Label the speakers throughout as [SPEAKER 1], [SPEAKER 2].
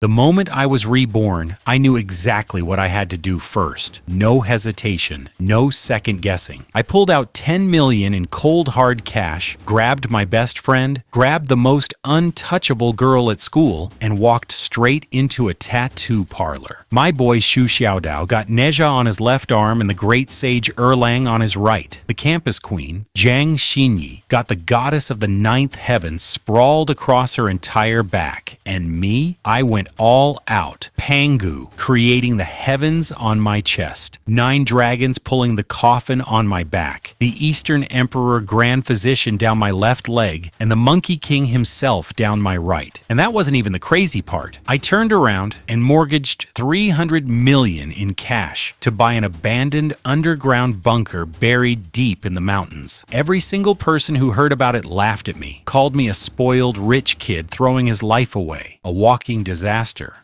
[SPEAKER 1] The moment I was reborn, I knew exactly what I had to do first. No hesitation, no second guessing. I pulled out 10 million in cold hard cash, grabbed my best friend, grabbed the most untouchable girl at school, and walked straight into a tattoo parlor. My boy Xu Xiaodao got Nezha on his left arm and the great sage Erlang on his right. The campus queen, Jiang Xinyi, got the goddess of the ninth heaven sprawled across her entire back. And me? I went all out. Pangu, creating the heavens on my chest. 9 dragons pulling the coffin on my back. The Eastern Emperor Grand Physician down my left leg, and the Monkey King himself down my right. And that wasn't even the crazy part. I turned around and mortgaged 300 million in cash to buy an abandoned underground bunker buried deep in the mountains. Every single person who heard about it laughed at me, called me a spoiled rich kid throwing his life away, a walking disaster,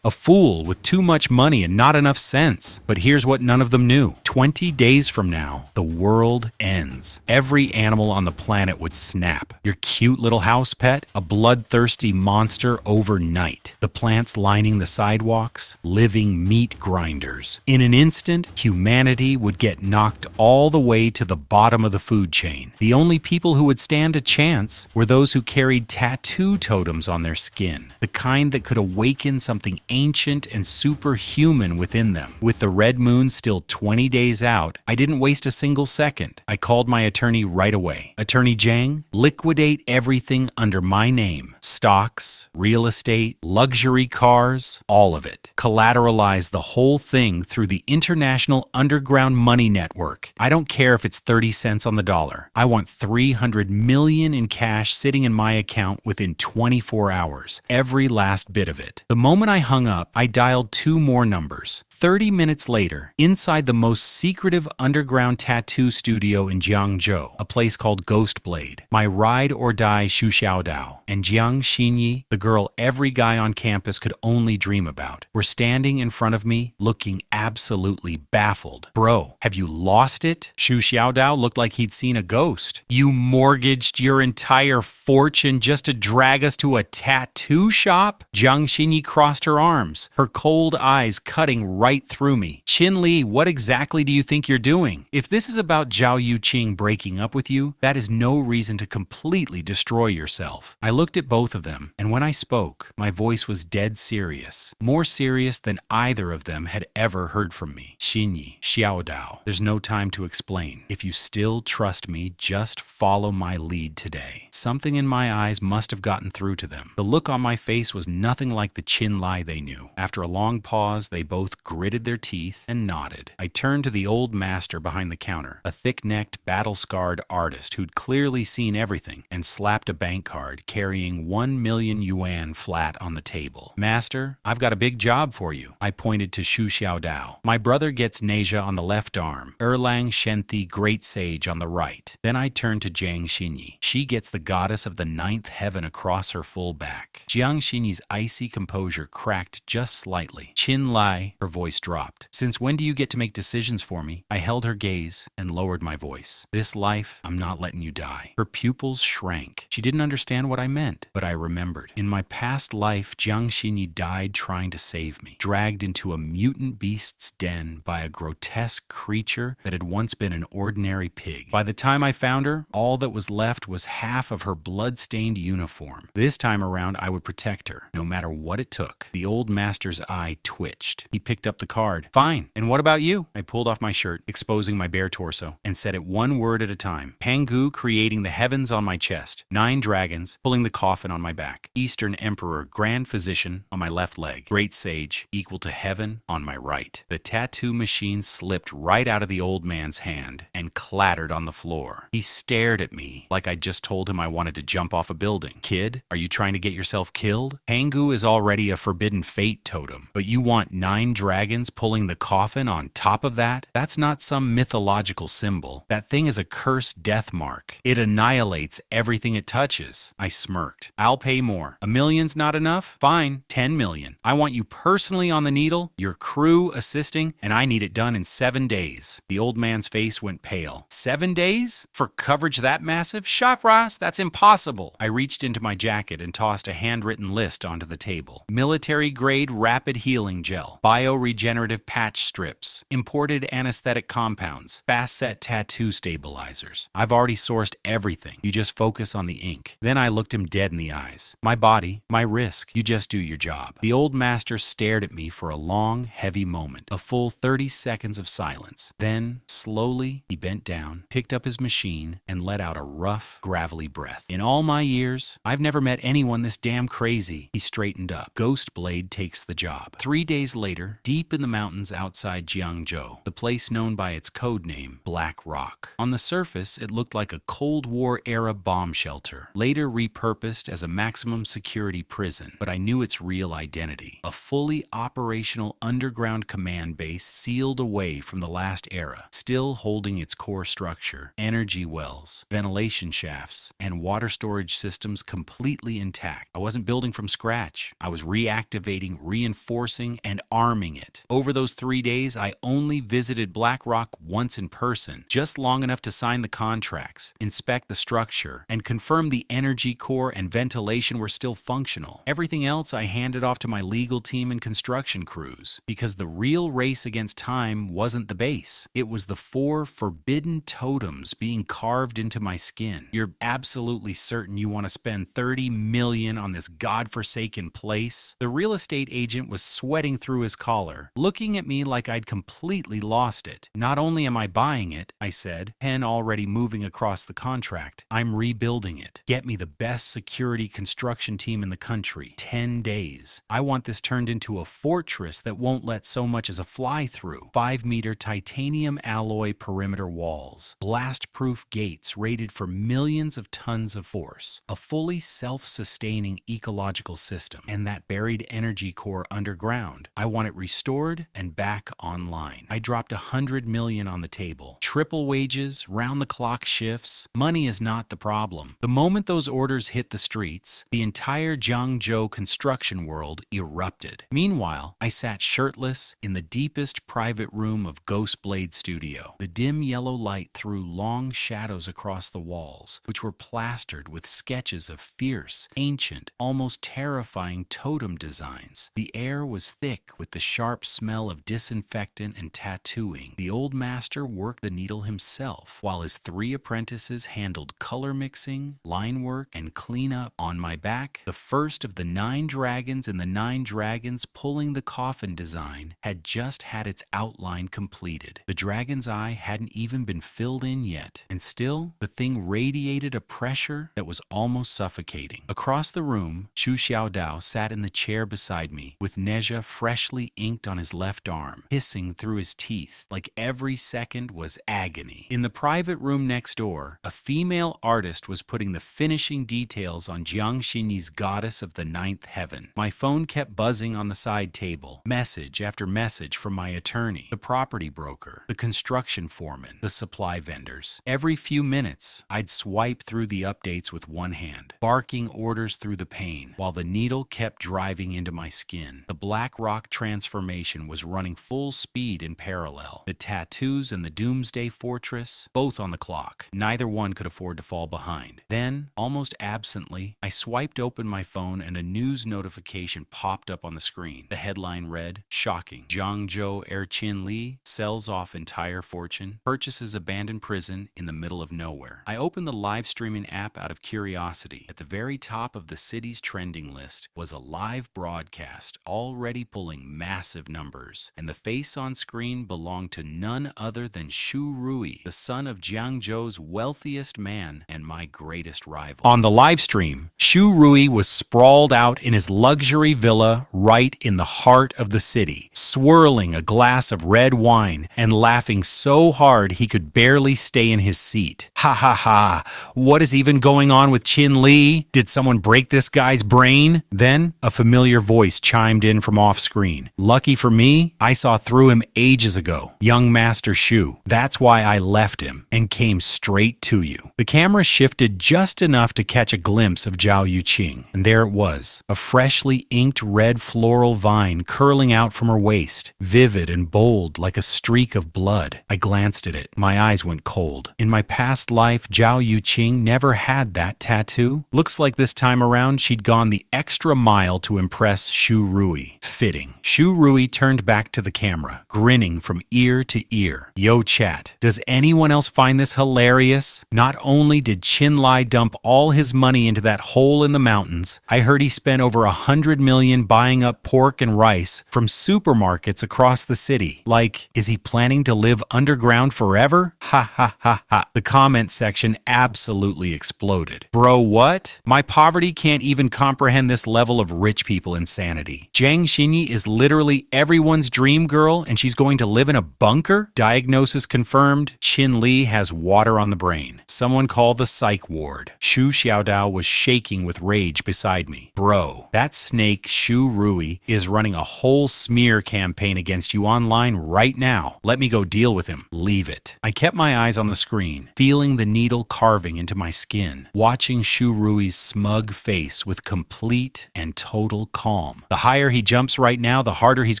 [SPEAKER 1] a fool with too much money and not enough sense. But here's what none of them knew. 20 days from now, the world ends. Every animal on the planet would snap. Your cute little house pet, a bloodthirsty monster overnight. The plants lining the sidewalks, living meat grinders. In an instant, humanity would get knocked all the way to the bottom of the food chain. The only people who would stand a chance were those who carried tattoo totems on their skin, the kind that could awaken something ancient and superhuman within them. With the red moon still 20 days out, I didn't waste a single second. I called my attorney right away. Attorney Jiang, liquidate everything under my name. Stocks, real estate, luxury cars, all of it. Collateralize the whole thing through the International Underground Money Network. I don't care if it's 30 cents on the dollar. I want 300 million in cash sitting in my account within 24 hours. Every last bit of it. The moment I hung up, I dialed 2 more numbers. 30 minutes later, inside the most secretive underground tattoo studio in Jiangzhou, a place called Ghost Blade, my ride-or-die Xu Xiaodao and Jiang Xinyi, the girl every guy on campus could only dream about, were standing in front of me, looking absolutely baffled. Bro, have you lost it? Xu Xiaodao looked like he'd seen a ghost. You mortgaged your entire fortune just to drag us to a tattoo shop? Jiang Xinyi crossed her arms, her cold eyes cutting right through me. Qin Lie, what exactly do you think you're doing? If this is about Zhao Yuqing breaking up with you, that is no reason to completely destroy yourself. I looked at both of them, and when I spoke, my voice was dead serious. More serious than either of them had ever heard from me. Xinyi, Xiaodao, there's no time to explain. If you still trust me, just follow my lead today. Something in my eyes must have gotten through to them. The look on my face was nothing like the Qin Lie they knew. After a long pause, they both gritted their teeth and nodded. I turned to the old master behind the counter, a thick-necked, battle-scarred artist who'd clearly seen everything, and slapped a bank card carrying 1 million yuan flat on the table. Master, I've got a big job for you. I pointed to Xu Xiaodao. My brother gets Nezha on the left arm, Erlang Shen, great sage, on the right. Then I turned to Jiang Xinyi. She gets the goddess of the ninth heaven across her full back. Jiang Xinyi's icy composure cracked just slightly. Qin Lie, her voice dropped. Since when do you get to make decisions for me? I held her gaze and lowered my voice. This life, I'm not letting you die. Her pupils shrank. She didn't understand what I meant, but I remembered. In my past life, Jiang Xinyi died trying to save me, dragged into a mutant beast's den by a grotesque creature that had once been an ordinary pig. By the time I found her, all that was left was half of her blood-stained uniform. This time around, I would protect her, no matter what it took. The old master's eye twitched. He picked up the card. Fine. And what about you? I pulled off my shirt, exposing my bare torso, and said it one word at a time. Pangu, creating the heavens on my chest. 9 dragons, pulling the coffin on my back. Eastern Emperor, Grand Physician, on my left leg. Great Sage, equal to heaven, on my right. The tattoo machine slipped right out of the old man's hand and clattered on the floor. He stared at me like I'd just told him I wanted to jump off a building. Kid, are you trying to get yourself killed? Pangu is already a forbidden fate totem, but you want 9 dragons dragons pulling the coffin on top of that? That's not some mythological symbol. That thing is a cursed death mark. It annihilates everything it touches. I smirked. I'll pay more. $1 million's not enough? Fine, 10 million. I want you personally on the needle, your crew assisting, and I need it done in 7 days. The old man's face went pale. 7 days? For coverage that massive? Shop Ross, that's impossible. I reached into my jacket and tossed a handwritten list onto the table. Military-grade rapid healing gel, bioregenerative patch strips, imported anesthetic compounds, fast-set tattoo stabilizers. I've already sourced everything. You just focus on the ink. Then I looked him dead in the eyes. My body, my risk. You just do your job. The old master stared at me for a long, heavy moment, a full 30 seconds of silence. Then, slowly, he bent down, picked up his machine, and let out a rough, gravelly breath. In all my years, I've never met anyone this damn crazy. He straightened up. Ghost Blade takes the job. 3 days later, deep in the mountains outside Jiangzhou, the place known by its code name, Black Rock. On the surface, it looked like a Cold War-era bomb shelter, later repurposed as a maximum security prison, but I knew its real identity. A fully operational underground command base sealed away from the last era, still holding its core structure, energy wells, ventilation shafts, and water storage systems completely intact. I wasn't building from scratch. I was reactivating, reinforcing, and arming it. Over those 3 days, I only visited Black Rock once in person, just long enough to sign the contracts, inspect the structure, and confirm the energy core and ventilation were still functional. Everything else I handed off to my legal team and construction crews, because the real race against time wasn't the base. It was the 4 forbidden totems being carved into my skin. You're absolutely certain you want to spend 30 million on this godforsaken place? The real estate agent was sweating through his collar, looking at me like I'd completely lost it. Not only am I buying it, I said, pen already moving across the contract, I'm rebuilding it. Get me the best security construction team in the country. 10 days. I want this turned into a fortress that won't let so much as a fly through. 5-meter titanium alloy perimeter walls. Blast-proof gates rated for millions of tons of force. A fully self-sustaining ecological system. And that buried energy core underground. I want it restored and back online. I dropped 100 million on the table. Triple wages, round-the-clock shifts. Money is not the problem. The moment those orders hit the streets, the entire Jiangzhou construction world erupted. Meanwhile, I sat shirtless in the deepest private room of Ghost Blade Studio. The dim yellow light threw long shadows across the walls, which were plastered with sketches of fierce, ancient, almost terrifying totem designs. The air was thick with the sharp smell of disinfectant and tattooing. The old master worked the needle himself, while his 3 apprentices handled color mixing, line work, and cleanup. On my back, the first of the 9 dragons in the 9 dragons pulling the coffin design had just had its outline completed. The dragon's eye hadn't even been filled in yet, and still, the thing radiated a pressure that was almost suffocating. Across the room, Xu Xiaodao sat in the chair beside me, with Nezha freshly inked on his left arm, hissing through his teeth like every second was agony. In the private room next door, a female artist was putting the finishing details on Jiang Xinyi's goddess of the 9th heaven. My phone kept buzzing on the side table, message after message from my attorney, the property broker, the construction foreman, the supply vendors. Every few minutes, I'd swipe through the updates with one hand, barking orders through the pain, while the needle kept driving into my skin. The Black Rock transformation was running full speed in parallel. The tattoos and the Doomsday Fortress, both on the clock. Neither one could afford to fall behind. Then, almost absently, I swiped open my phone and a news notification popped up on the screen. The headline read, "Shocking. Jiangzhou heir Qin Lie sells off entire fortune, purchases abandoned prison in the middle of nowhere." I opened the live streaming app out of curiosity. At the very top of the city's trending list was a live broadcast already pulling massive numbers, and the face on screen belonged to none other than Xu Rui, the son of Jiangzhou's wealthiest man and my greatest rival. On the live stream, Xu Rui was sprawled out in his luxury villa right in the heart of the city, swirling a glass of red wine and laughing so hard he could barely stay in his seat. Ha ha ha, what is even going on with Qin Lie? Did someone break this guy's brain? Then a familiar voice chimed in from off screen. Lucky Lucky for me, I saw through him ages ago, young Master Shu. That's why I left him and came straight to you. The camera shifted just enough to catch a glimpse of Zhao Yuqing, and there it was, a freshly inked red floral vine curling out from her waist, vivid and bold like a streak of blood. I glanced at it. My eyes went cold. In my past life, Zhao Yuqing never had that tattoo. Looks like this time around she'd gone the extra mile to impress Shu Rui. Fitting. Shu Rui turned back to the camera, grinning from ear to ear. Yo chat, does anyone else find this hilarious? Not only did Qin Lie dump all his money into that hole in the mountains, I heard he spent over $100 million buying up pork and rice from supermarkets across the city. Like, is he planning to live underground forever? Ha ha ha ha. The comment section absolutely exploded. Bro, what? My poverty can't even comprehend this level of rich people insanity. Zhang Xinyi is literally everyone's dream girl and she's going to live in a bunker? Diagnosis confirmed, Qin Lie has water on the brain. Someone call the psych ward. Shu Xiaodao was shaking with rage beside me. Bro, that snake Shu Rui is running a whole smear campaign against you online right now. Let me go deal with him. Leave it. I kept my eyes on the screen, feeling the needle carving into my skin, watching Shu Rui's smug face with complete and total calm. The higher he jumps right now, the harder he's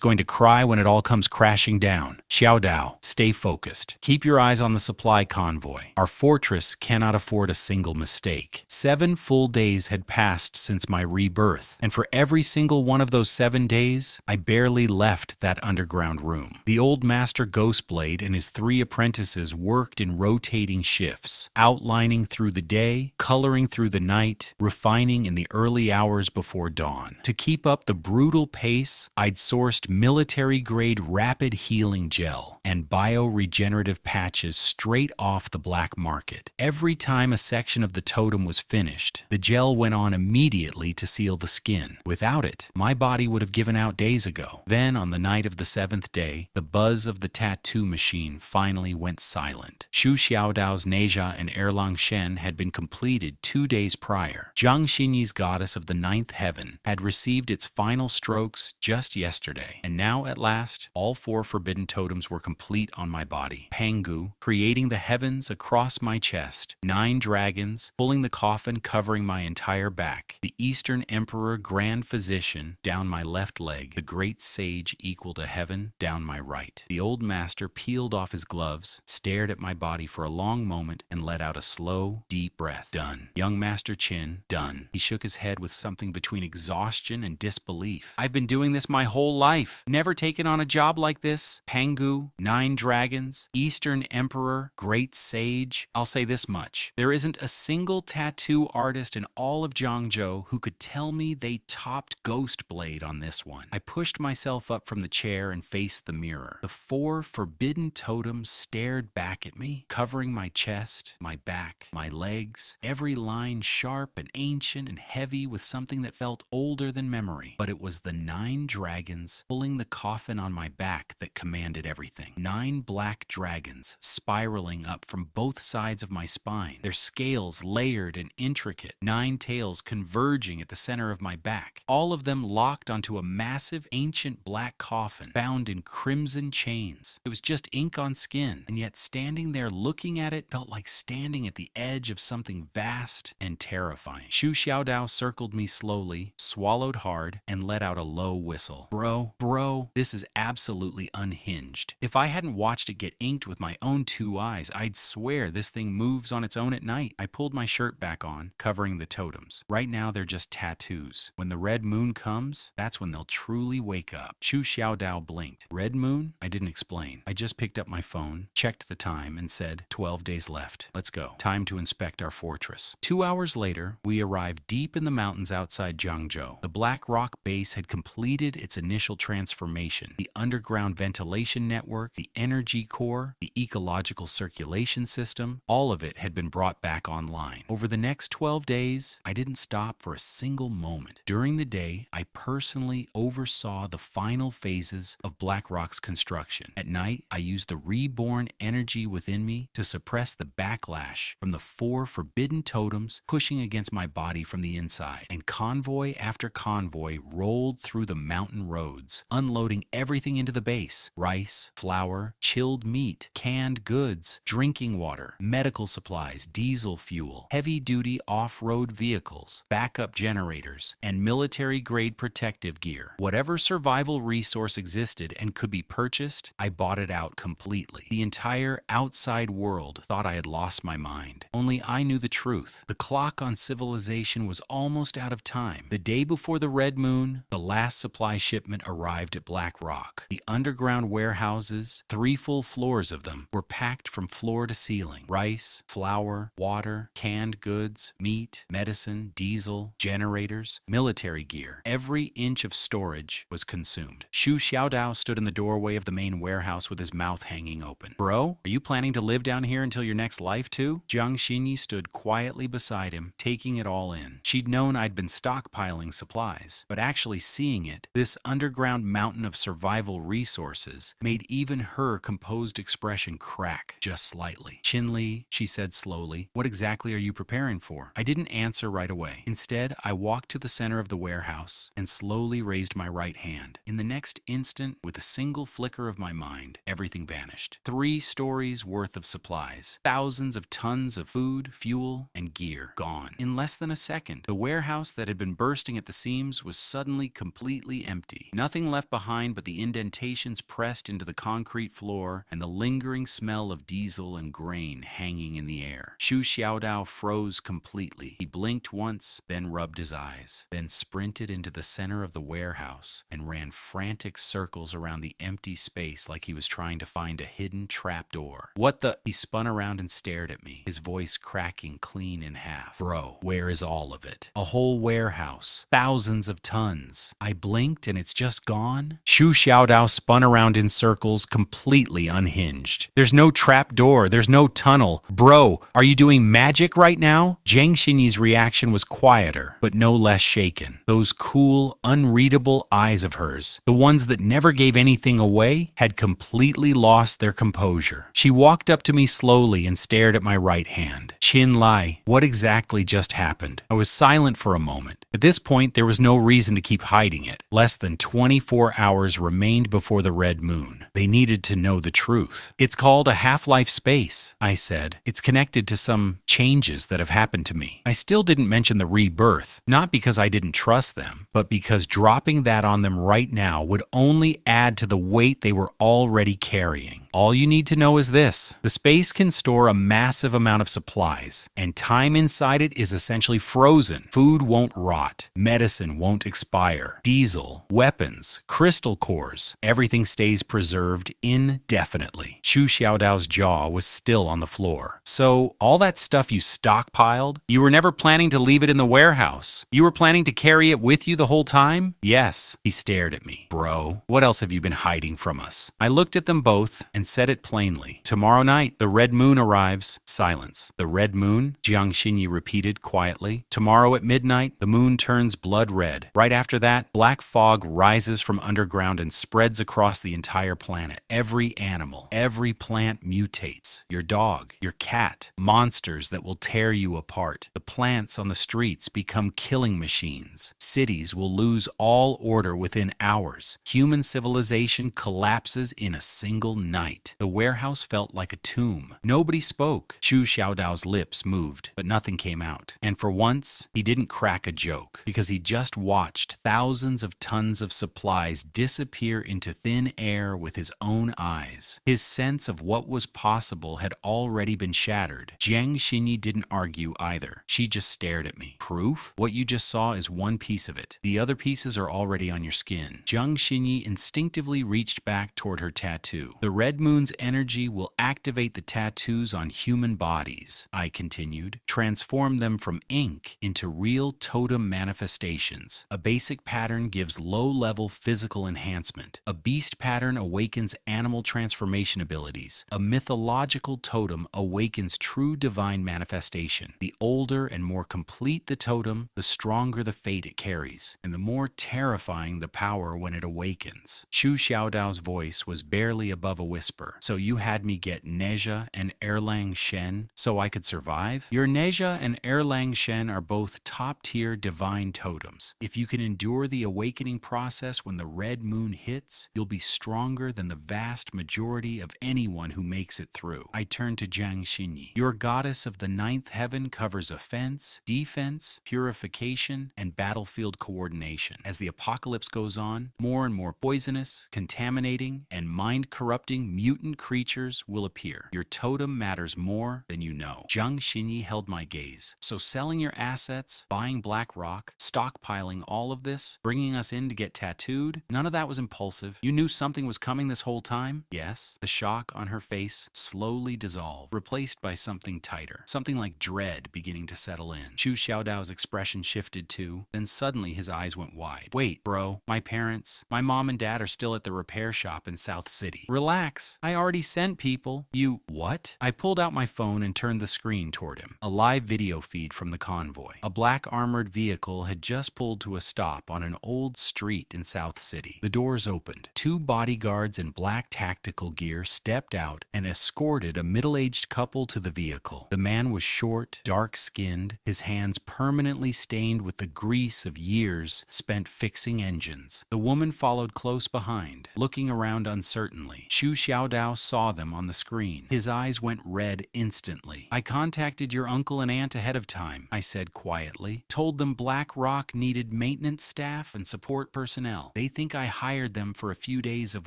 [SPEAKER 1] going to cry when it all comes crashing down. Xiaodao, stay focused. Keep your eyes on the supply convoy. Our fortress cannot afford a single mistake. 7 full days had passed since my rebirth, and for every single one of those 7 days, I barely left that underground room. The old master Ghostblade and his 3 apprentices worked in rotating shifts, outlining through the day, coloring through the night, refining in the early hours before dawn. To keep up the brutal pace, I'd sourced military-grade rapid healing gel and bioregenerative patches straight off the black market. Every time a section of the totem was finished, the gel went on immediately to seal the skin. Without it, my body would have given out days ago. Then, on the night of the 7th day, the buzz of the tattoo machine finally went silent. Shu Xiaodao's Nezha and Erlang Shen had been completed 2 days prior. Zhang Xinyi's goddess of the 9th heaven had received its final strokes just yesterday, and now at last, all 4 forbidden totems were complete on my body. Pangu, creating the heavens across my chest. 9 dragons, pulling the coffin covering my entire back. The Eastern Emperor Grand Physician down my left leg. The Great Sage equal to heaven down my right. The old master peeled off his gloves, stared at my body for a long moment, and let out a slow, deep breath. Done. Young Master Qin, done. He shook his head with something between exhaustion and disbelief. I've been doing this my whole life. Never taken on a job like this. Pangu, 9 dragons, Eastern Emperor, Great Sage. I'll say this much. There isn't a single tattoo artist in all of Zhangzhou who could tell me they topped Ghostblade on this one. I pushed myself up from the chair and faced the mirror. The 4 forbidden totems stared back at me, covering my chest, my back, my legs, every line sharp and ancient and heavy with something that felt older than memory. But it was the 9 dragons pulling the coffin on my back that commanded everything. 9 black dragons spiraling up from both sides of my spine, their scales layered and intricate, 9 tails converging at the center of my back, all of them locked onto a massive ancient black coffin bound in crimson chains. It was just ink on skin, and yet standing there looking at it felt like standing at the edge of something vast and terrifying. Shu Xiaodao circled me slowly, swallowed hard, and let out a low whistle. Bro, this is absolutely unhinged. If I hadn't watched it get inked with my own 2 eyes, I'd swear this thing moves on its own at night. I pulled my shirt back on, covering the totems. Right now they're just tattoos. When the red moon comes, that's when they'll truly wake up. Shu Xiaodao blinked. Red moon? I didn't explain. I just picked up my phone, checked the time, and said, 12 days left. Let's go. Time to inspect our fortress. 2 hours later, we arrived deep in the mountains outside Zhangzhou. The Black Rock base had completed its initial transformation. The underground ventilation network, the energy core, the ecological circulation system, all of it had had been brought back online. Over the next 12 days, I didn't stop for a single moment. During the day, I personally oversaw the final phases of BlackRock's construction. At night, I used the reborn energy within me to suppress the backlash from the 4 forbidden totems pushing against my body from the inside. And convoy after convoy rolled through the mountain roads, unloading everything into the base: rice, flour, chilled meat, canned goods, drinking water, medical supplies, diesel fuel, heavy-duty off-road vehicles, backup generators, and military-grade protective gear. Whatever survival resource existed and could be purchased, I bought it out completely. The entire outside world thought I had lost my mind. Only I knew the truth. The clock on civilization was almost out of time. The day before the red moon, the last supply shipment arrived at Black Rock. The underground warehouses, 3 full floors of them, were packed from floor to ceiling. Rice, flour, water, canned goods, meat, medicine, diesel, generators, military gear. Every inch of storage was consumed. Shu Xiaodao stood in the doorway of the main warehouse with his mouth hanging open. "Bro, are you planning to live down here until your next life too?" Jiang Xinyi stood quietly beside him, taking it all in. She'd known I'd been stockpiling supplies, but actually seeing it, this underground mountain of survival resources, made even her composed expression crack just slightly. "Qin Lie," she said slowly, "what exactly are you preparing for?" I didn't answer right away. Instead, I walked to the center of the warehouse and slowly raised my right hand. In the next instant, with a single flicker of my mind, everything vanished. 3 stories worth of supplies, thousands of tons of food, fuel, and gear, gone. In less than a second, the warehouse that had been bursting at the seams was suddenly completely empty. Nothing left behind but the indentations pressed into the concrete floor and the lingering smell of diesel and grain hanging in the air. Shu Xiaodao froze completely. He blinked once, then rubbed his eyes, then sprinted into the center of the warehouse and ran frantic circles around the empty space like he was trying to find a hidden trapdoor. "What the?" He spun around and stared at me, his voice cracking clean in half. "Bro, where is all of it? A whole warehouse, thousands of tons." I blinked and it's just gone? Shu Xiaodao spun around in circles, completely unhinged. "There's no trapdoor, there's no tunnel. Bro, are you doing magic right now?" Jiang Xinyi's reaction was quieter, but no less shaken. Those cool, unreadable eyes of hers, the ones that never gave anything away, had completely lost their composure. She walked up to me slowly and stared at my right hand. "Qin Lie, what exactly just happened?" I was silent for a moment. At this point, there was no reason to keep hiding it. Less than 24 hours remained before the red moon. They needed to know the truth. "It's called a half-life space," I said. "It's connected to some changes that have happened to me." I still didn't mention the rebirth, not because I didn't trust them, but because dropping that on them right now would only add to the weight they were already carrying. "All you need to know is this: the space can store a massive amount of supplies, and time inside it is essentially frozen. Food won't rot, medicine won't expire, diesel, weapons, crystal cores, everything stays preserved indefinitely." Shu Xiaodao's jaw was still on the floor. "So, all that stuff you stockpiled, you were never planning to leave it in the warehouse? You were planning to carry it with you the whole time?" "Yes." He stared at me. "Bro, what else have you been hiding from us?" I looked at them both and said it plainly. "Tomorrow night, the red moon arrives." Silence. "The red moon?" Jiang Xinyi repeated quietly. "Tomorrow at midnight, the moon turns blood red. Right after that, black fog rises from underground and spreads across the entire planet. Every animal, every plant mutates. Your dog, your cat, monsters that will tear you apart. The plants on the streets become killing machines. Cities will lose all order within hours. Human civilization collapses in a single night." The warehouse felt like a tomb. Nobody spoke. Shu Xiaodao's lips moved, but nothing came out. And for once, he didn't crack a joke, because he just watched thousands of tons of supplies disappear into thin air with his own eyes. His sense of what was possible had already been shattered. Jiang Xinyi didn't argue either. She just stared at me. "Proof? What you just saw is one piece of it. The other pieces are already on your skin." Jiang Xinyi instinctively reached back toward her tattoo. "The red moon's energy will activate the tattoos on human bodies," I I continued. Transform them from ink into real totem manifestations. A basic pattern gives low-level physical enhancement. A beast pattern awakens animal transformation abilities. A mythological totem awakens true divine manifestation. The older and more complete the totem, the stronger the fate it carries, and the more terrifying the power when it awakens. Shu Xiaodao's voice was barely above a whisper. So you had me get Nezha and Erlang Shen so I could survive? Your Nezha and Erlang Shen are both top-tier divine totems. If you can endure the awakening process when the red moon hits, you'll be stronger than the vast majority of anyone who makes it through. I turned to Jiang Xinyi. Your goddess of the ninth heaven covers offense, defense, purification, and battlefield coordination. As the apocalypse goes on, more and more poisonous, contaminating, and mind-corrupting mutant creatures will appear. Your totem matters more than you know. Jiang Xinyi held my gaze. So selling your assets, buying black rock, stockpiling all of this, bringing us in to get tattooed, none of that was impulsive. You knew something was coming this whole time? Yes. The shock on her face slowly dissolved, replaced by something tighter. Something like dread beginning to settle in. Shu Xiaodao's expression shifted too. Then suddenly his eyes went wide. Wait, bro. My parents, my mom and dad are still at the repair shop in South City. Relax. I already sent people. You... What? I pulled out my phone and turned the screen toward him. A live video feed from the convoy. A black armored vehicle had just pulled to a stop on an old street in South City. The doors opened. Two bodyguards in black tactical gear stepped out and escorted a middle-aged couple to the vehicle. The man was short, dark-skinned, his hands permanently stained with the grease of years spent fixing engines. The woman followed close behind, looking around uncertainly. Shu Xiaodao saw them on the screen. His eyes went red instantly. I contacted your uncle and aunt ahead of time, I said quietly. Told them Black Rock needed maintenance staff and support personnel. They think I hired them for a few days of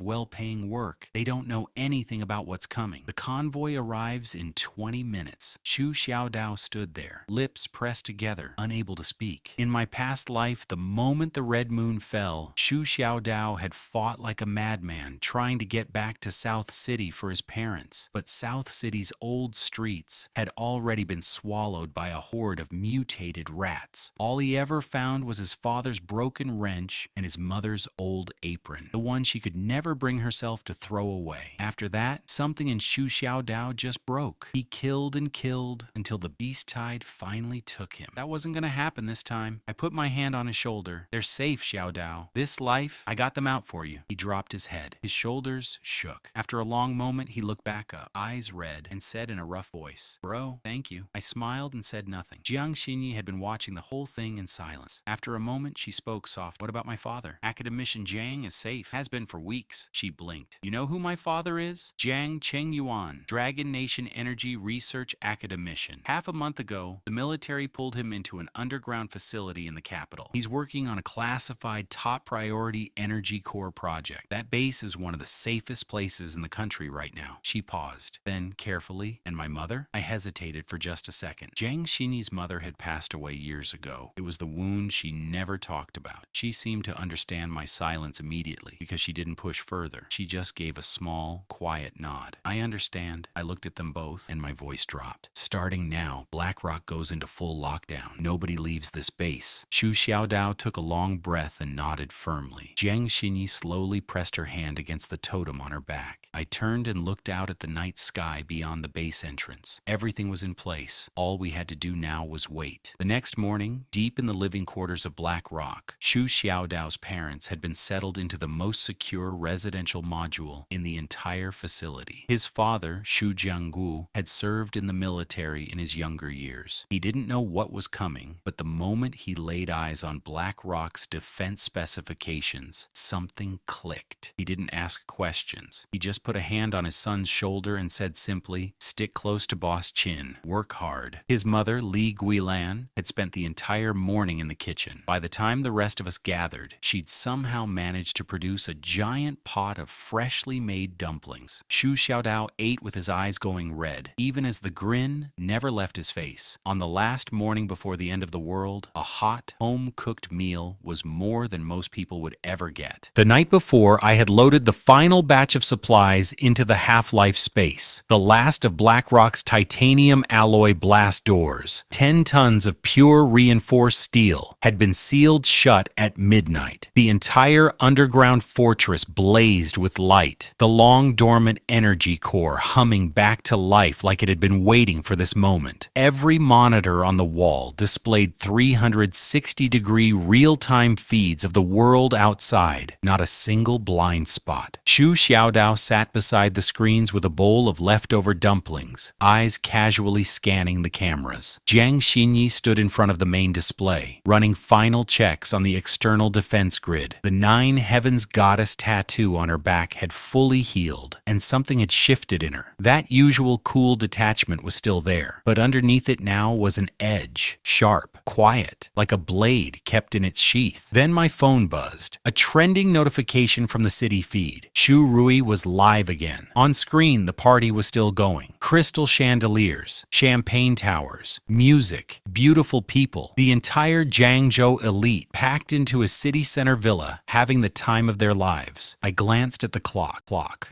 [SPEAKER 1] well-paying work. They don't know anything about what's coming. The convoy arrives in 20 minutes. Shu Xiaodao stood there, lips pressed together, unable to speak. In my past life, the moment the red moon fell, Shu Xiaodao had fought like a madman, trying to get back to South City for his parents. But South City's old streets had already been swallowed by a horde of mutated rats. All he ever found was his father's broken wrench and his mother's old apron, the one she could never bring herself to throw away. After that, something in Shu Xiaodao just broke. He killed and killed until the beast tide finally took him. That wasn't gonna happen this time. I put my hand on his shoulder. They're safe, Xiaodao. This life, I got them out for you. He dropped his head. His shoulders shook. After a long moment, he looked back up, eyes red, and said in a rough voice, "Bro, thank you." I smiled and said nothing. Jiang Xinyi had been watching the whole thing in silence. After a moment, she spoke soft. "What about my father? Academician Jiang is safe. Has been for weeks." She blinked. "You know who my father is? Jiang Chengyuan, Dragon Nation Energy Research Academician. Half a month ago, the military pulled him into an underground facility in the capital. He's working on a classified top priority energy core project. That base is one of the safest places in the country right now." She paused. Then, carefully, "And my mother?" I hesitated for just a second. Jiang Xinyi's mother had passed away years ago. It was the wound she never talked about. She seemed to understand my silence immediately because she didn't push further. She just gave a small, quiet nod. "I understand." I looked at them both and my voice dropped. "Starting now, Black Rock goes into full lockdown. Nobody leaves this base." Shu Xiaodao took a long breath and nodded firmly. Jiang Xinyi slowly pressed her hand against the totem on her back. I turned and looked out at the night sky beyond the base entrance. Everything was in place. All we had to do now was wait. The next morning, deep in the living quarters of Black Rock, Shu Xiaodao's parents had been settled into the most secure residential module in the entire facility. His father, Shu Jianggu, had served in the military in his younger years. He didn't know what was coming, but the moment he laid eyes on Black Rock's defense specifications, something clicked. He didn't ask questions. He just put a hand on his son's shoulder and said simply, "Stick close to Boss Qin. Work hard." His mother, Li Guilan, had spent the entire morning in the kitchen. By the time the rest of us gathered, she'd somehow managed to produce a giant pot of freshly made dumplings. Shu Xiaodao ate with his eyes going red, even as the grin never left his face. On the last morning before the end of the world, a hot, home-cooked meal was more than most people would ever get. The night before, I had loaded the final batch of supplies into the half-life space. The last of Black Rock's titanium titanium alloy blast doors, 10 tons of pure reinforced steel, had been sealed shut at midnight. The entire underground fortress blazed with light, the long dormant energy core humming back to life like it had been waiting for this moment. Every monitor on the wall displayed 360-degree real-time feeds of the world outside, not a single blind spot. Xu Xiaodao sat beside the screens with a bowl of leftover dumplings, eyes casually scanning the cameras. Jiang Xinyi stood in front of the main display, running final checks on the external defense grid. The 9 Heavens Goddess tattoo on her back had fully healed, and something had shifted in her. That usual cool detachment was still there, but underneath it now was an edge, sharp, quiet, like a blade kept in its sheath. Then my phone buzzed. A trending notification from the city feed. Xu Rui was live again. On screen, the party was still going. Crystal chandeliers, champagne towers, music, beautiful people. The entire Jiangzhou elite packed into a city center villa, having the time of their lives. I glanced at the clock.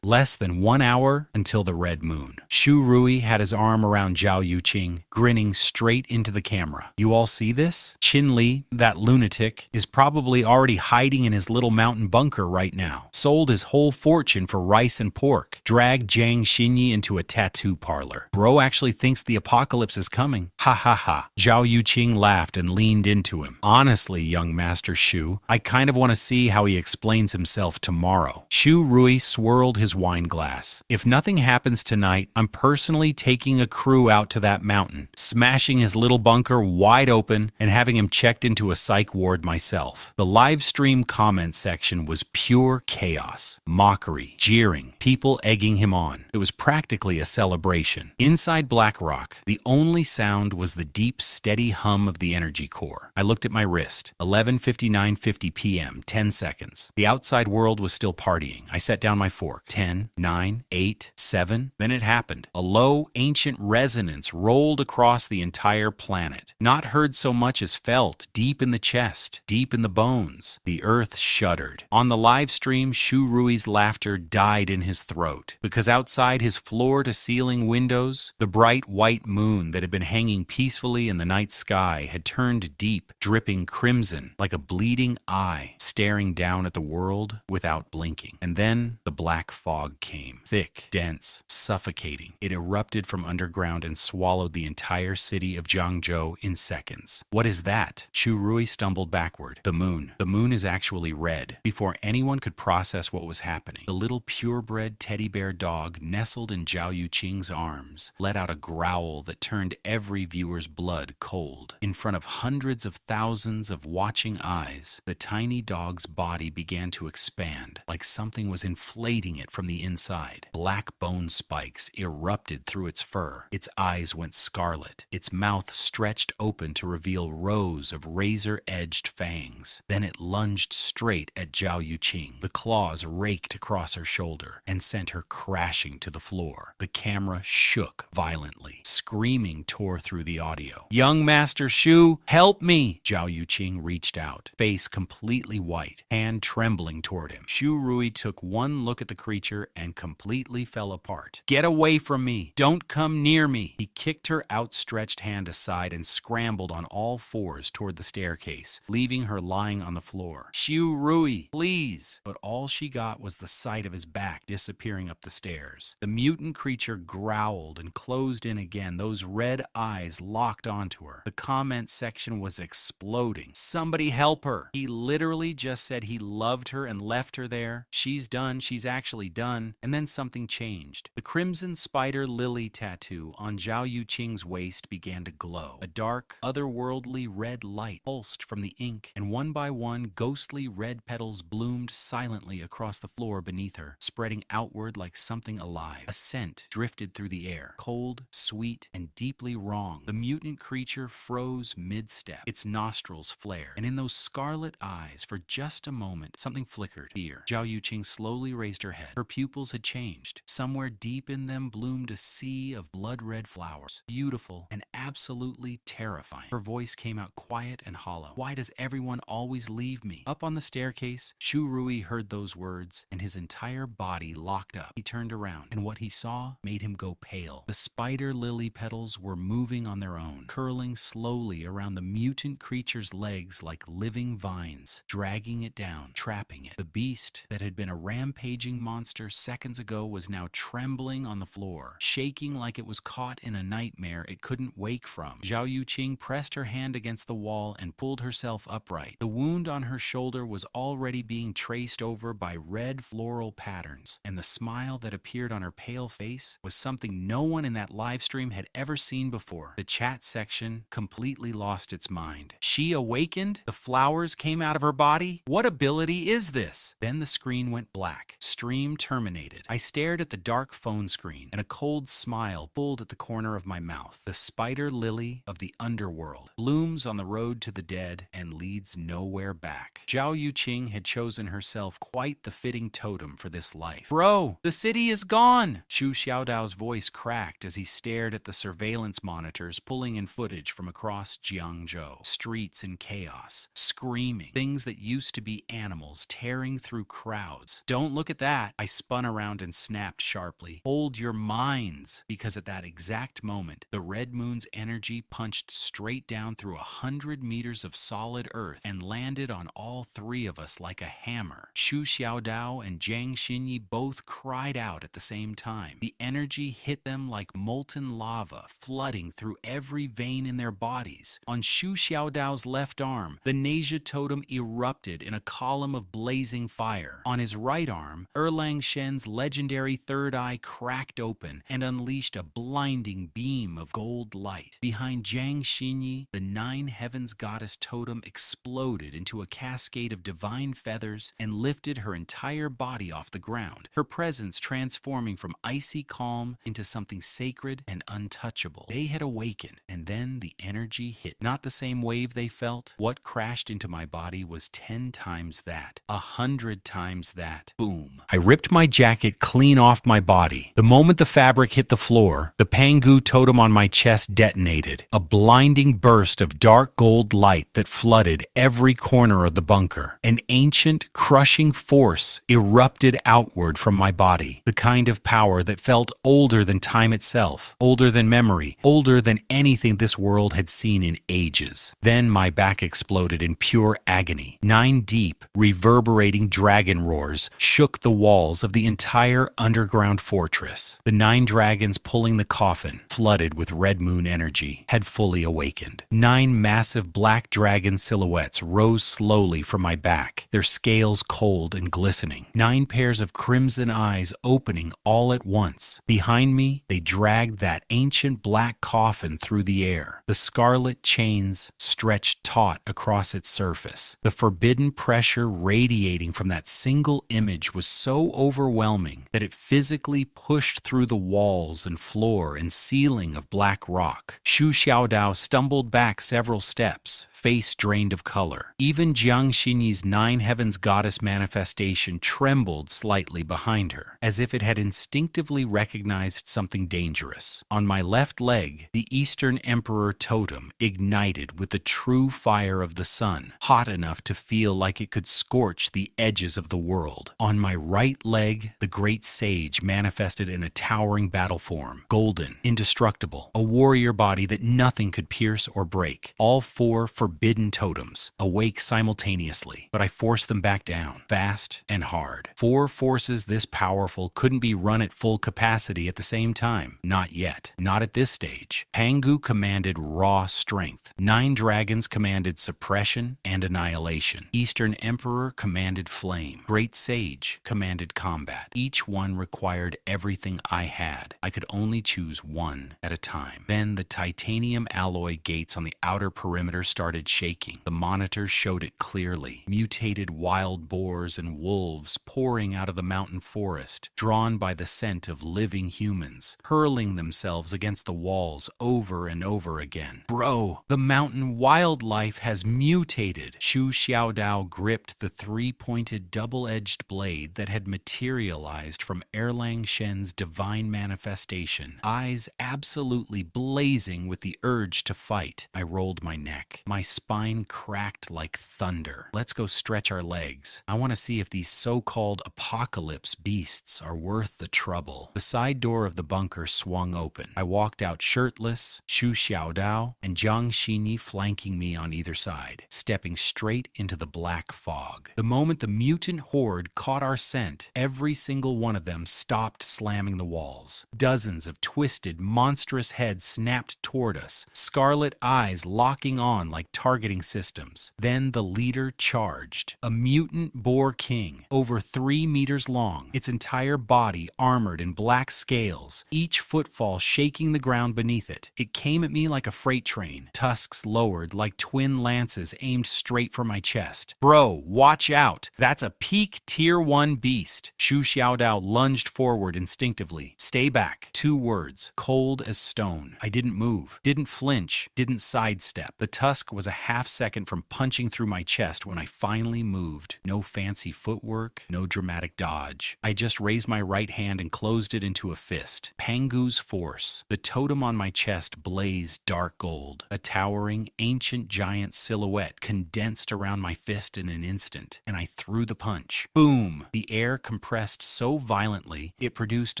[SPEAKER 1] Less than 1 hour until the red moon. Xu Rui had his arm around Zhao Yuqing, grinning straight into the camera. You all see this? Qin Lie, that lunatic, is probably already hiding in his little mountain bunker right now. Sold his whole fortune for rice and pork. Dragged Jiang Xinyi into a tattoo parlor. Bro actually thinks the apocalypse is coming. Ha ha ha. Zhao Yuqing laughed and leaned into him. Honestly, young Master Xu, I kind of want to see how he explains himself tomorrow. Xu Rui swirled his wine glass. If nothing happens tonight, I'm personally taking a crew out to that mountain, smashing his little bunker wide open and having him checked into a psych ward myself. The live stream comment section was pure chaos. Mockery, jeering, people egging him on. It was practically a celebration. Inside BlackRock, the only sound was the deep, steady hum of the energy core. I looked at my wrist. 11:59:50 p.m., 10 seconds. The outside world was still partying. I set down my fork. 10, 9, 8, 7. Then it happened. A low, ancient resonance rolled across the entire planet. Not heard so much as felt, deep in the chest, deep in the bones. The earth shuddered. On the live stream, Xu Rui's laughter died in his throat, because outside his floor-to-ceiling windows, the bright white moon that had been hanging peacefully in the night sky had turned deep, dripping crimson, like a bleeding eye, staring down at the world without blinking. And then the black fog came. Thick, dense, suffocating. It erupted from underground and swallowed the entire city of Jiangzhou in seconds. What is that? Xu Rui stumbled backward. The moon. The moon is actually red. Before anyone could process what was happening, the little purebred teddy bear dog nestled in Zhao Yuqing's arms let out a growl that turned every viewer's blood cold. In front of hundreds of thousands of watching eyes, the tiny dog's body began to expand, like something was inflating it from the inside. Black bone spikes erupted through its fur. Its eyes went scarlet. Its mouth stretched open to reveal rows of razor-edged fangs. Then it lunged straight at Zhao Yuqing. The claws raked across her shoulder and sent her crashing to the floor. The camera shook violently. Screaming tore through the audio. Young Master Xu, help me! Zhao Yuqing reached out, face completely white, hand trembling toward him. Xu Rui took one look at the creature and completely fell apart. Get away from me! Don't come near me! He kicked her outstretched hand aside and scrambled on all fours toward the staircase, leaving her lying on the floor. Xu Rui, please! But all she got was the sight of his back disappearing up the stairs. The mutant creature growled and closed in again, those red eyes locked onto her. The comment section was exploding. Somebody help her! He literally just said he loved her and left her there. She's done. She's actually done. And then something changed. The crimson spider lily tattoo on Zhao Yuqing's waist began to glow. A dark, otherworldly red light pulsed from the ink, and one by one, ghostly red petals bloomed silently across the floor beneath her, spreading outward like something alive. A scent drifted through the air, cold, sweet, and deeply wrong. The mutant creature froze mid-step. Its nostrils flared, and in those scarlet eyes, for just a moment, something flickered. Fear. Zhao Yuqing slowly raised her head. Her pupils had changed. Somewhere deep in them bloomed a sea of blood-red flowers, beautiful and absolutely terrifying. Her voice came out quiet and hollow. Why does everyone always leave me? Up on the staircase, Xu Rui heard those words, and his entire body locked up. He turned around, and what he saw made him go go pale. The spider lily petals were moving on their own, curling slowly around the mutant creature's legs like living vines, dragging it down, trapping it. The beast that had been a rampaging monster seconds ago was now trembling on the floor, shaking like it was caught in a nightmare it couldn't wake from. Zhao Yuqing pressed her hand against the wall and pulled herself upright. The wound on her shoulder was already being traced over by red floral patterns, and the smile that appeared on her pale face was something no one in that live stream had ever seen before. The chat section completely lost its mind. She awakened? The flowers came out of her body? What ability is this? Then the screen went black. Stream terminated. I stared at the dark phone screen, and a cold smile pulled at the corner of my mouth. The spider lily of the underworld blooms on the road to the dead and leads nowhere back. Zhao Yuqing had chosen herself quite the fitting totem for this life. Bro, the city is gone! Xu Xiaodao's voice cracked as he stared at the surveillance monitors pulling in footage from across Jiangzhou. Streets in chaos, screaming, things that used to be animals tearing through crowds. Don't look at that! I spun around and snapped sharply. Hold your minds! Because at that exact moment, the red moon's energy punched straight down through 100 meters of solid earth and landed on all three of us like a hammer. Xu Xiaodao and Jiang Xinyi both cried out at the same time. The energy hit them like molten lava, flooding through every vein in their bodies. On Xu Xiaodao's left arm, the Nezha totem erupted in a column of blazing fire. On his right arm, Erlang Shen's legendary third eye cracked open and unleashed a blinding beam of gold light. Behind Jiang Xinyi, the Nine Heavens goddess totem exploded into a cascade of divine feathers and lifted her entire body off the ground, her presence transforming from icy calm into something sacred and untouchable. They had awakened, and then the energy hit. Not the same wave they felt. What crashed into my body was 10 times that, 100 times that. Boom. I ripped my jacket clean off my body. The moment the fabric hit the floor, the Pangu totem on my chest detonated, a blinding burst of dark gold light that flooded every corner of the bunker. An ancient, crushing force erupted outward from my body, the kind of power that felt older than time itself, older than memory, older than anything this world had seen in ages. Then my back exploded in pure agony. 9 deep, reverberating dragon roars shook the walls of the entire underground fortress. The 9 dragons pulling the coffin, flooded with red moon energy, had fully awakened. 9 massive black dragon silhouettes rose slowly from my back, their scales cold and glistening. 9 pairs of crimson eyes opening all at once. Behind me, they dragged that ancient black coffin through the air. The scarlet chains stretched taut across its surface. The forbidden pressure radiating from that single image was so overwhelming that it physically pushed through the walls and floor and ceiling of black rock. Xu Xiaodao stumbled back several steps, face drained of color. Even Jiang Xinyi's 9 Heavens goddess manifestation trembled slightly behind her, as if it had instinctively recognized something dangerous. On my left leg, the Eastern Emperor totem ignited with the true fire of the sun, hot enough to feel like it could scorch the edges of the world. On my right leg, the great sage manifested in a towering battle form, golden, indestructible, a warrior body that nothing could pierce or break. All 4 forbidden totems, awake simultaneously, but I forced them back down, fast and hard. 4 forces this powerful couldn't be run at full capacity at the same time. Not yet. Not at this stage. Pangu commanded raw strength. 9 dragons commanded suppression and annihilation. Eastern Emperor commanded flame. Great Sage commanded combat. Each one required everything I had. I could only choose one at a time. Then the titanium alloy gates on the outer perimeter started shaking. The monitors showed it clearly. Mutated wild boars and wolves pouring out of the mountain forest, drawn by the scent of living humans, hurling themselves against the walls over and over again. Bro, the mountain wildlife has mutated. Xu Xiaodao gripped the 3-pointed double-edged blade that had materialized from Erlang Shen's divine manifestation, eyes absolutely blazing with the urge to fight. I rolled my neck. My spine cracked like thunder. Let's go stretch our legs. I want to see if these so-called apocalypse beasts are worth the trouble. The side door of the bunker swung open. I walked out shirtless, Xu Xiaodao and Jiang Xinyi flanking me on either side, stepping straight into the black fog. The moment the mutant horde caught our scent, every single one of them stopped slamming the walls. Dozens of twisted, monstrous heads snapped toward us, scarlet eyes locking on like targeting systems. Then the leader charged. A mutant boar king, over 3 meters long, its entire body armored in black scales, each footfall shaking the ground beneath it. It came at me like a freight train, tusks lowered like twin lances aimed straight for my chest. Bro, watch out! That's a peak tier 1 beast. Xu Xiaodao lunged forward instinctively. Stay back. 2 words, cold as stone. I didn't move, didn't flinch, didn't sidestep. The tusk was a half second from punching through my chest when I finally moved. No fancy footwork, no dramatic dodge. I just raised my right hand and closed it into a fist. Pangu's force. The totem on my chest blazed dark gold. A towering, ancient giant silhouette condensed around my fist in an instant, and I threw the punch. Boom! The air compressed so violently, it produced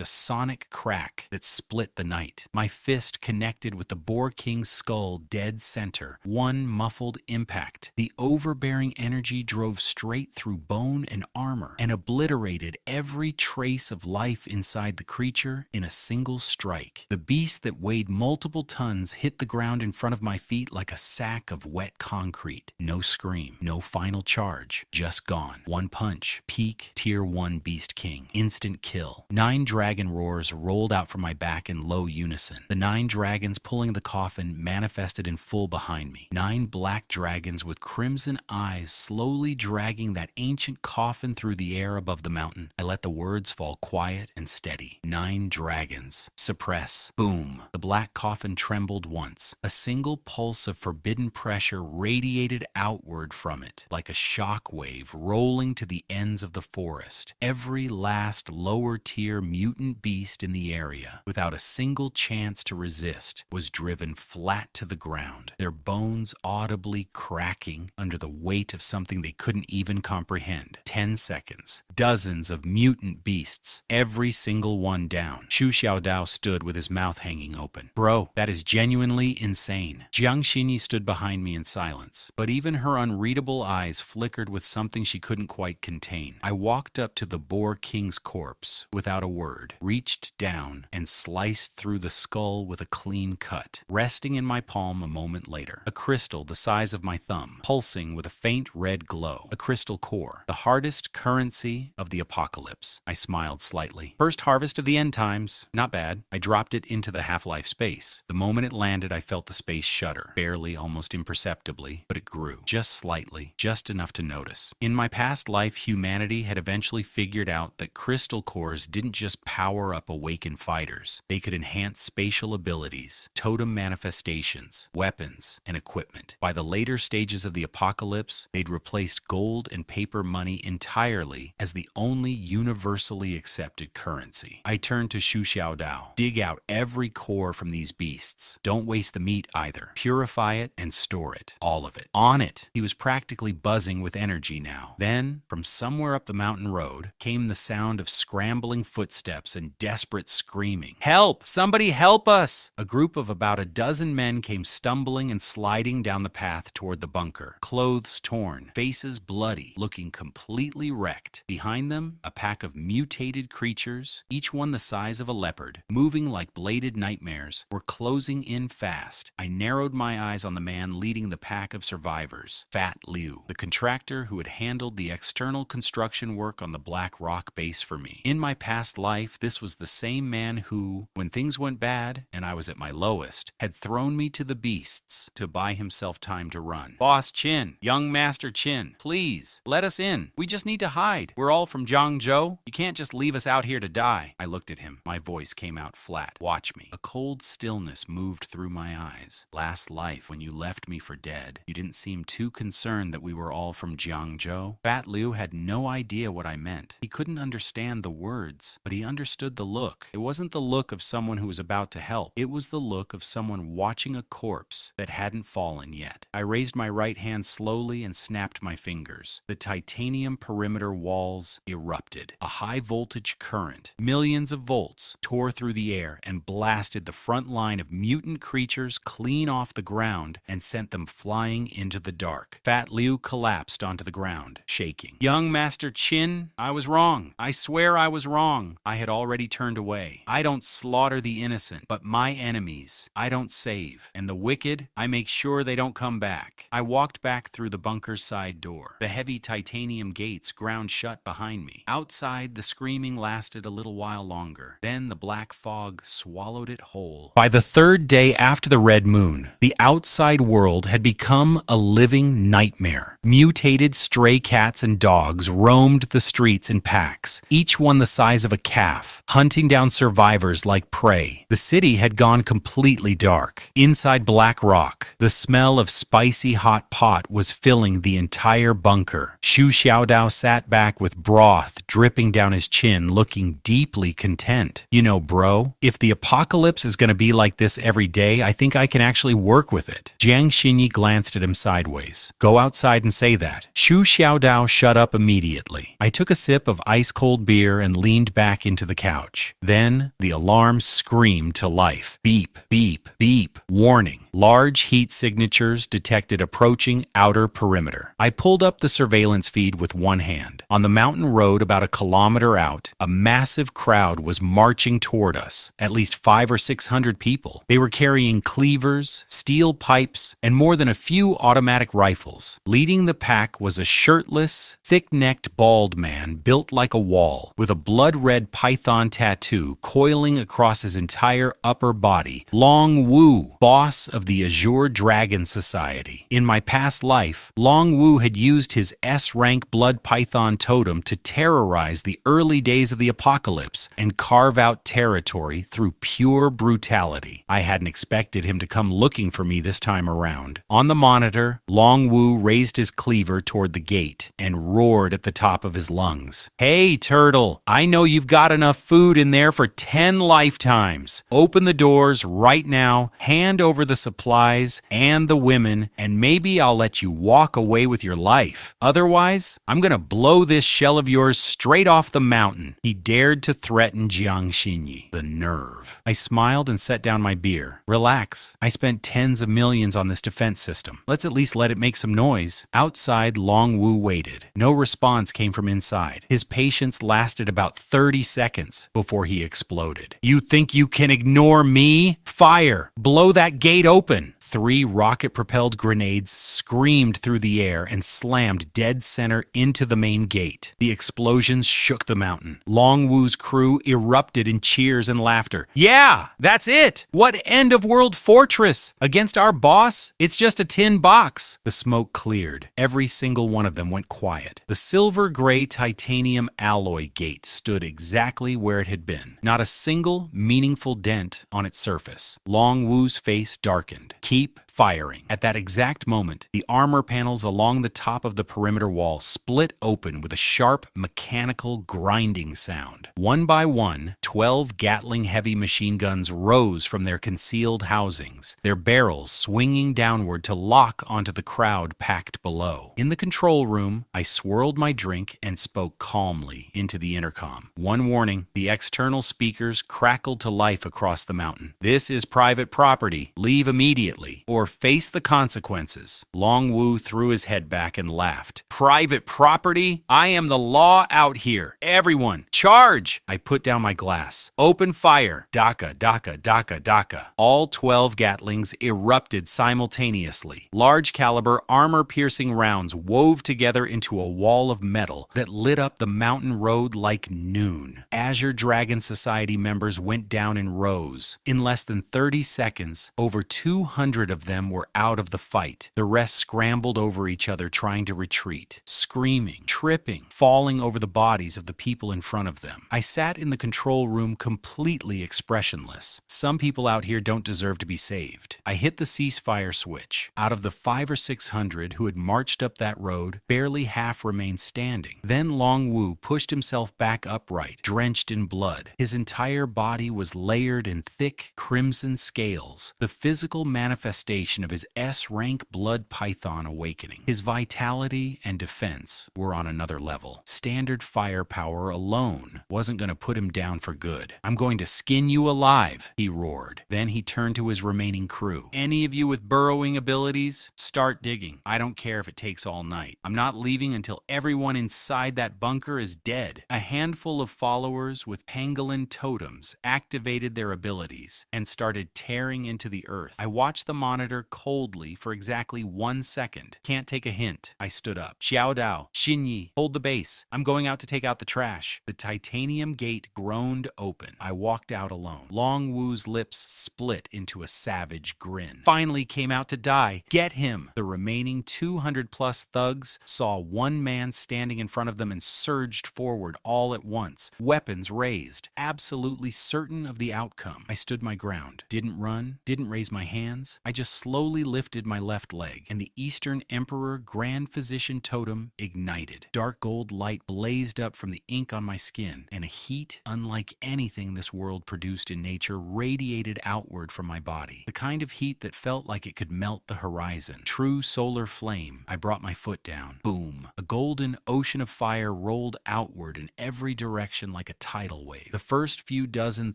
[SPEAKER 1] a sonic crack that split the night. My fist connected with the Boar King's skull dead center. One muffled impact. The overbearing energy drove straight through bone and armor and obliterated every trace of life inside the creature in a single strike. The beast that weighed multiple tons hit the ground in front of my feet like a sack of wet concrete. No scream, no final charge, just gone. One punch, peak tier 1 beast king, instant kill. 9 dragon roars rolled out from my back in low unison. The 9 dragons pulling the coffin manifested in full behind me. 9 black dragons with crimson eyes slowly dragging that ancient coffin through the air above the mountain. I let the words fall quiet and steady. 9 dragons. Suppress. Boom. The black coffin trembled once. A single pulse of forbidden pressure radiated outward from it, like a shock wave rolling to the ends of the forest. Every last lower tier mutant beast in the area, without a single chance to resist, was driven flat to the ground, their bones audibly cracking under the weight of something they couldn't even comprehend. 10 seconds. Dozens of mutant beasts, every single one down. Xu Xiaodao stood with his mouth hanging open. Bro, that is genuinely insane. Jiang Xinyi stood behind me in silence, but even her unreadable eyes flickered with something she couldn't quite contain. I walked up to the Boar King's corpse without a word, reached down and sliced through the skull with a clean cut, resting in my palm a moment later. A crystal the size of my thumb, pulsing with a faint red glow. A crystal core, the hardest currency of the apocalypse. I smiled slightly. First harvest of the end times. Not bad. I dropped it into the half-life space. The moment it landed, I felt the space shudder. Barely, almost imperceptibly, but it grew. Just slightly. Just enough to notice. In my past life, humanity had eventually figured out that crystal cores didn't just power up awakened fighters. They could enhance spatial abilities, totem manifestations, weapons, and equipment. By the later stages of the apocalypse, they'd replaced gold and paper money entirely as the only universally accepted currency. I turned to Xu Xiaodao. Dig out every core from these beasts. Don't waste the meat either. Purify it and store it. All of it. On it. He was practically buzzing with energy now. Then, from somewhere up the mountain road, came the sound of scrambling footsteps and desperate screaming. Help! Somebody help us! A group of about a dozen men came stumbling and sliding down the path toward the bunker. Clothes torn, faces bloody, looking completely wrecked. Behind them, a pack of mutated creatures, each one the size of a leopard, moving like bladed nightmares, were closing in fast. I narrowed my eyes on the man leading the pack of survivors, Fat Liu, the contractor who had handled the external construction work on the Black Rock base for me. In my past life, this was the same man who, when things went bad and I was at my lowest, had thrown me to the beasts to buy himself time to run. Boss Qin, young Master Qin, please, let us in. We just need to hide. We're all from Zhangzhou. You can't just leave us out here to die. I looked at him. My voice came out flat. Watch me. A cold stillness moved through my eyes. Last life, when you left me for dead, you didn't seem too concerned that we were all from Zhangzhou. Fat Liu had no idea what I meant. He couldn't understand understand the words, but he understood the look. It wasn't the look of someone who was about to help. It was the look of someone watching a corpse that hadn't fallen yet. I raised my right hand slowly and snapped my fingers. The titanium perimeter walls erupted. A high-voltage current, millions of volts, tore through the air and blasted the front line of mutant creatures clean off the ground and sent them flying into the dark. Fat Liu collapsed onto the ground, shaking. Young Master Qin, I was wrong. I swear I was wrong. I had already turned away. I don't slaughter the innocent, but my enemies I don't save. And the wicked, I make sure they don't come back. I walked back through the bunker's side door. The heavy titanium gates ground shut behind me. Outside, the screaming lasted a little while longer. Then the black fog swallowed it whole. By the third day after the red moon, the outside world had become a living nightmare. Mutated stray cats and dogs roamed the streets in packs, each one the size of a calf, hunting down survivors like prey. The city had gone completely dark. Inside Black Rock, the smell of spicy hot pot was filling the entire bunker. Xu Xiaodao sat back with broth dripping down his chin, looking deeply content. You know, bro, if the apocalypse is going to be like this every day, I think I can actually work with it. Jiang Xinyi glanced at him sideways. Go outside and say that. Xu Xiaodao shut up immediately. I took a sip of ice-cold beer and leaned back into the couch. Then the alarm screamed to life. Beep, beep, beep. Warning. Large heat signatures detected approaching outer perimeter. I pulled up the surveillance feed with one hand. On the mountain road about a kilometer out, a massive crowd was marching toward us. At least 500 or 600 people. They were carrying cleavers, steel pipes, and more than a few automatic rifles. Leading the pack was a shirtless, thick-necked bald man built like a wall, with a blood-red python tattoo coiling across his entire upper body. Long Wu, boss of the Azure Dragon Society. In my past life, Long Wu had used his S-rank blood python totem to terrorize the early days of the apocalypse and carve out territory through pure brutality. I hadn't expected him to come looking for me this time around. On the monitor, Long Wu raised his cleaver toward the gate and roared at the top of his lungs. Hey, turtle, I know you've got enough food in there for 10 lifetimes. Open the doors right now, hand over the supplies and the women, and maybe I'll let you walk away with your life. Otherwise, I'm gonna blow this shell of yours straight off the mountain. He dared to threaten Jiang Xinyi. The nerve. I smiled and set down my beer. Relax. I spent tens of millions on this defense system. Let's at least let it make some noise. Outside, Long Wu waited. No response came from inside. His patience lasted about 30 seconds before he exploded. You think you can ignore me? Fire! Blow that gate open! 3 rocket-propelled grenades screamed through the air and slammed dead center into the main gate. The explosions shook the mountain. Long Wu's crew erupted in cheers and laughter. Yeah, that's it! What end-of-world fortress? Against our boss? It's just a tin box. The smoke cleared. Every single one of them went quiet. The silver-gray titanium alloy gate stood exactly where it had been. Not a single meaningful dent on its surface. Long Wu's face darkened. Keep firing. At that exact moment, the armor panels along the top of the perimeter wall split open with a sharp, mechanical grinding sound. One by one, 12 Gatling heavy machine guns rose from their concealed housings, their barrels swinging downward to lock onto the crowd packed below. In the control room, I swirled my drink and spoke calmly into the intercom. One warning, the external speakers crackled to life across the mountain. This is private property. Leave immediately, or face the consequences. Long Wu threw his head back and laughed. Private property? I am the law out here. Everyone, charge! I put down my glass. Open fire. Daka, daka, daka, daka. All 12 Gatlings erupted simultaneously. Large caliber, armor-piercing rounds wove together into a wall of metal that lit up the mountain road like noon. Azure Dragon Society members went down in rows. In less than 30 seconds, over 200 of them them were out of the fight. The rest scrambled over each other trying to retreat, screaming, tripping, falling over the bodies of the people in front of them. I sat in the control room completely expressionless. Some people out here don't deserve to be saved. I hit the ceasefire switch. Out of the 500 or 600 who had marched up that road, barely half remained standing. Then Long Wu pushed himself back upright, drenched in blood. His entire body was layered in thick crimson scales, the physical manifestation of his S-rank blood python awakening. His vitality and defense were on another level. Standard firepower alone wasn't going to put him down for good. "I'm going to skin you alive," he roared. Then he turned to his remaining crew. "Any of you with burrowing abilities? Start digging. I don't care if it takes all night. I'm not leaving until everyone inside that bunker is dead." A handful of followers with pangolin totems activated their abilities and started tearing into the earth. I watched the monitor coldly for exactly 1 second. "Can't take a hint." I stood up. "Xiao Dao, Xin Yi, hold the base. I'm going out to take out the trash." The titanium gate groaned open. I walked out alone. Long Wu's lips split into a savage grin. "Finally came out to die. Get him!" The remaining 200+ thugs saw one man standing in front of them and surged forward all at once, weapons raised, absolutely certain of the outcome. I stood my ground, didn't run, didn't raise my hands. I just slowly lifted my left leg, and the Eastern Emperor Grand Physician totem ignited. Dark gold light blazed up from the ink on my skin, and a heat unlike anything this world produced in nature radiated outward from my body. The kind of heat that felt like it could melt the horizon. True solar flame. I brought my foot down. Boom. A golden ocean of fire rolled outward in every direction like a tidal wave. The first few dozen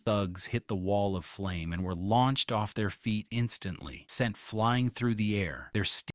[SPEAKER 1] thugs hit the wall of flame and were launched off their feet instantly, sent flying through the air. Their